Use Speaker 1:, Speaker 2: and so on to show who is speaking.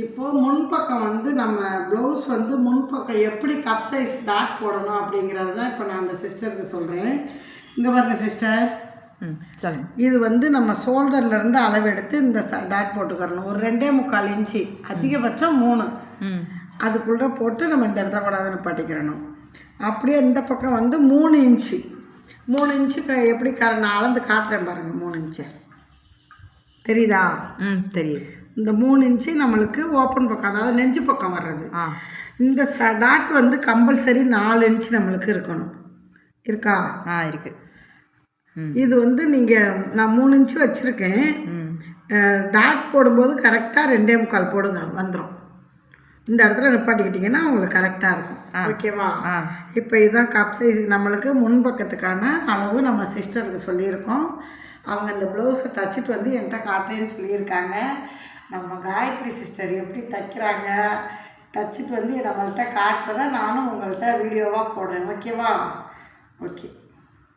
Speaker 1: இப்போது முன்பக்கம் வந்து நம்ம ப்ளவுஸ் வந்து முன்பக்கம் எப்படி கப் சைஸ் டாட் போடணும் அப்படிங்கிறது தான் இப்போ நான் அந்த சிஸ்டருக்கு சொல்கிறேன். இங்கே பாருங்க சிஸ்டர்,
Speaker 2: சொல்லுங்க.
Speaker 1: இது வந்து நம்ம ஷோல்டர்லேருந்து அளவெடுத்து இந்த டாட் போட்டுக்கிறணும். ஒரு 2.25 இன்ச்சு, அதிகபட்சம் 3, அதுக்குள்ளே போட்டு நம்ம இந்த இடத்த கூட நிப்பாட்டிக்கிறணும். அப்படியே இந்த பக்கம் வந்து 3 இன்ச்சு, 3 இன்ச்சு எப்படி நான் அளந்து காட்டுறேன் பாருங்கள். 3 இன்ச்சு தெரியுதா?
Speaker 2: தெரியுது.
Speaker 1: இந்த 3 இன்ச்சு நம்மளுக்கு ஓப்பன் பக்கம், அதாவது நெஞ்சு பக்கம் வர்றது. இந்த டாட் வந்து கம்பல்சரி 4 இன்ச்சு நம்மளுக்கு இருக்கணும். இருக்கா?
Speaker 2: இருக்குது.
Speaker 1: இது வந்து நீங்கள் நான் 3 இன்ச்சு வச்சுருக்கேன். டாட் போடும்போது கரெக்டாக 2.25 போடுங்க, வந்துடும். இந்த இடத்துல நிப்பாட்டிக்கிட்டிங்கன்னா உங்களுக்கு கரெக்டாக இருக்கும். ஓகேவா? இப்போ இதுதான் கப் சைஸ் நம்மளுக்கு முன்பக்கத்துக்கான அளவு நம்ம சிஸ்டருக்கு சொல்லியிருக்கோம். அவங்க இந்த ப்ளவுஸை தைச்சிட்டு வந்து என்கிட்ட காட்டுறேன்னு சொல்லியிருக்காங்க. நம்ம காயத்ரி சிஸ்டர் எப்படி தைக்கிறாங்க, தைச்சிட்டு வந்து நம்மள்கிட்ட காட்டுறத நானும் உங்கள்கிட்ட வீடியோவாக போடுறேன். ஓகேவா? ஓகே.